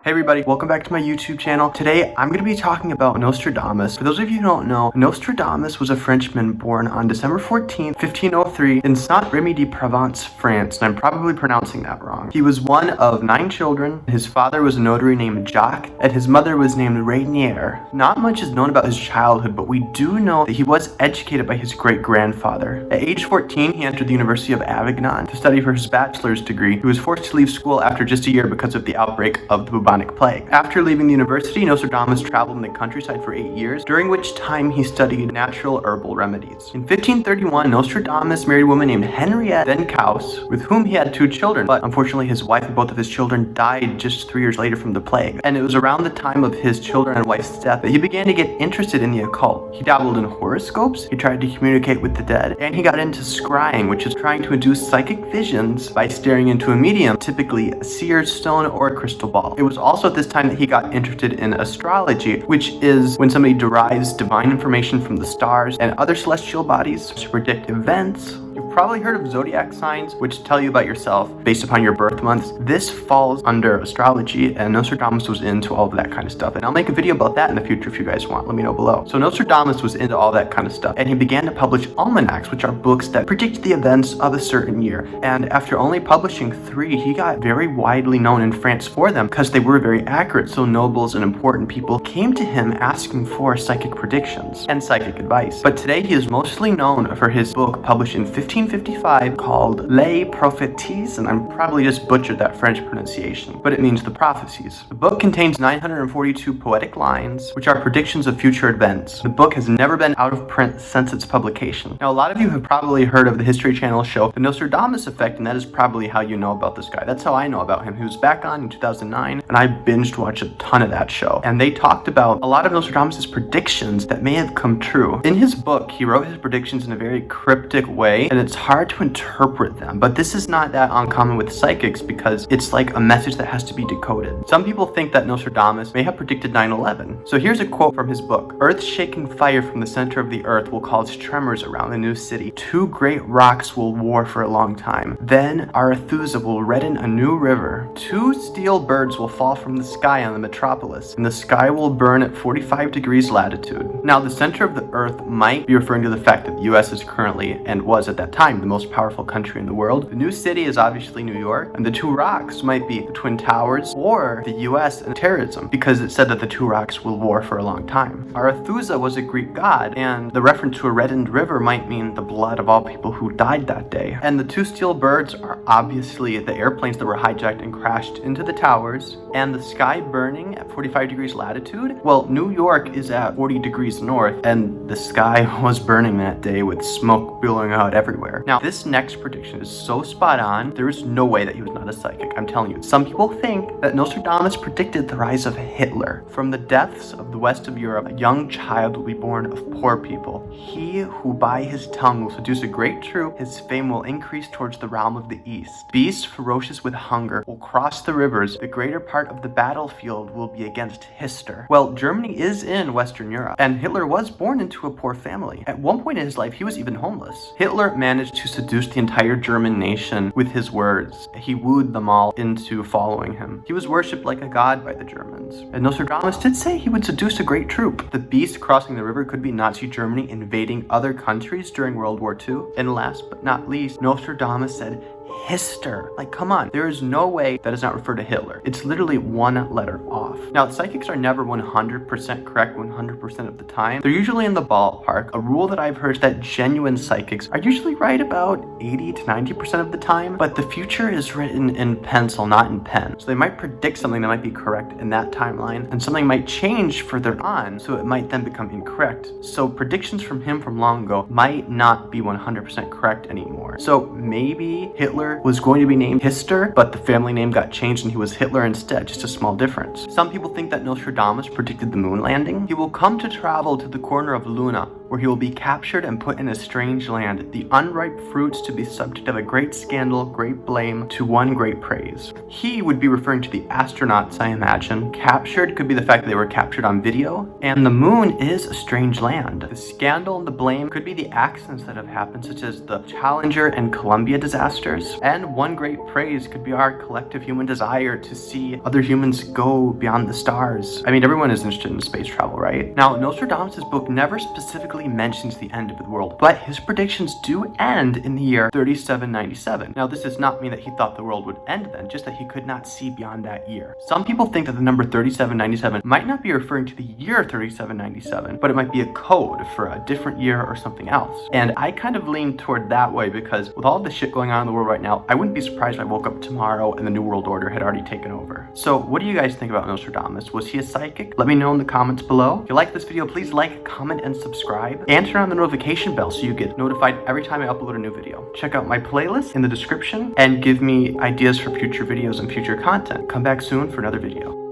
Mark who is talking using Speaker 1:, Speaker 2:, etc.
Speaker 1: Hey everybody, welcome back to my YouTube channel. Today, I'm going to be talking about Nostradamus. For those of you who don't know, Nostradamus was a Frenchman born on December 14, 1503 in Saint-Rémy-de-Provence, France, and I'm probably pronouncing that wrong. He was one of 9 children. His father was a notary named Jacques, and his mother was named Rainière. Not much is known about his childhood, but we do know that he was educated by his great-grandfather. At age 14, he entered the University of Avignon to study for his bachelor's degree. He was forced to leave school after just a year because of the outbreak of the bubonic plague. After leaving the university, Nostradamus traveled in the countryside for 8 years, during which time he studied natural herbal remedies. In 1531, Nostradamus married a woman named Henriette Venkaus, with whom he had 2 children, but unfortunately his wife and both of his children died just 3 years later from the plague. And it was around the time of his children and wife's death that he began to get interested in the occult. He dabbled in horoscopes, he tried to communicate with the dead, and he got into scrying, which is trying to induce psychic visions by staring into a medium, typically a seer's stone or a crystal ball. It was also at this time that he got interested in astrology, which is when somebody derives divine information from the stars and other celestial bodies to predict events. You've probably heard of zodiac signs, which tell you about yourself based upon your birth months. This falls under astrology, and Nostradamus was into all of that kind of stuff. And I'll make a video about that in the future if you guys want. Let me know below. So Nostradamus was into all that kind of stuff, and he began to publish almanacs, which are books that predict the events of a certain year. And after only publishing 3, he got very widely known in France for them because they were very accurate. So nobles and important people came to him asking for psychic predictions and psychic advice. But today he is mostly known for his book published in 1555 called Les Prophéties, and I'm probably just butchered that French pronunciation, but it means the prophecies. The book contains 942 poetic lines, which are predictions of future events. The book has never been out of print since its publication. Now, a lot of you have probably heard of the History Channel show, The Nostradamus Effect, and that is probably how you know about this guy. That's how I know about him. He was back on in 2009, and I binged watched a ton of that show. And they talked about a lot of Nostradamus' predictions that may have come true. In his book, he wrote his predictions in a very cryptic way, and it's hard to interpret them. But this is not that uncommon with psychics because it's like a message that has to be decoded. Some people think that Nostradamus may have predicted 9/11. So here's a quote from his book. "Earth-shaking fire from the center of the earth will cause tremors around the new city. 2 great rocks will war for a long time. Then Arethusa will redden a new river. 2 steel birds will fall from the sky on the metropolis, and the sky will burn at 45 degrees latitude." Now, the center of the earth might be referring to the fact that the US is currently, and was at that time, the most powerful country in the world. The new city is obviously New York, and the 2 rocks might be the Twin Towers or the US and terrorism, because it said that the 2 rocks will war for a long time. Arethusa was a Greek god, and the reference to a reddened river might mean the blood of all people who died that day. And the 2 steel birds are obviously the airplanes that were hijacked and crashed into the towers, and the sky burning at 45 degrees latitude. Well, New York is at 40 degrees north, and the sky was burning that day with smoke billowing out everywhere. Now, this next prediction is so spot on, there is no way that he was not a psychic. I'm telling you. Some people think that Nostradamus predicted the rise of Hitler. From the depths of the west of Europe, a young child will be born of poor people. He who by his tongue will seduce a great troop, his fame will increase towards the realm of the east. Beasts ferocious with hunger will cross the rivers. The greater part of the battlefield will be against Hister. Well, Germany is in Western Europe, and Hitler was born into a poor family. At one point in his life, he was even homeless. Hitler managed to seduce the entire German nation with his words. He wooed them all into following him. He was worshipped like a god by the Germans. And Nostradamus did say he would seduce a great troop. The beast crossing the river could be Nazi Germany invading other countries during World War II. And last but not least, Nostradamus said Hister. Like, come on. There is no way that does not refer to Hitler. It's literally 1 letter off. Now, psychics are never 100% correct 100% of the time. They're usually in the ballpark. A rule that I've heard is that genuine psychics are usually right about 80 to 90% of the time, but the future is written in pencil, not in pen. So they might predict something that might be correct in that timeline, and something might change further on, so it might then become incorrect. So predictions from him from long ago might not be 100% correct anymore. So maybe Hitler was going to be named Hister, but the family name got changed and he was Hitler instead, just a small difference. Some people think that Nostradamus predicted the moon landing. He will come to travel to the corner of Luna, where he will be captured and put in a strange land, the unripe fruits to be subject of a great scandal, great blame, to one great praise. He would be referring to the astronauts, I imagine. Captured could be the fact that they were captured on video, and the moon is a strange land. The scandal and the blame could be the accidents that have happened, such as the Challenger and Columbia disasters, and one great praise could be our collective human desire to see other humans go beyond the stars. I mean, everyone is interested in space travel, right? Now, Nostradamus' book never specifically mentions the end of the world, but his predictions do end in the year 3797. Now, this does not mean that he thought the world would end then, just that he could not see beyond that year. Some people think that the number 3797 might not be referring to the year 3797, but it might be a code for a different year or something else. And I kind of lean toward that way because with all the shit going on in the world right now, I wouldn't be surprised if I woke up tomorrow and the New World Order had already taken over. So what do you guys think about Nostradamus? Was he a psychic? Let me know in the comments below. If you like this video, please like, comment, and subscribe, and turn on the notification bell so you get notified every time I upload a new video. Check out my playlist in the description and give me ideas for future videos and future content. Come back soon for another video.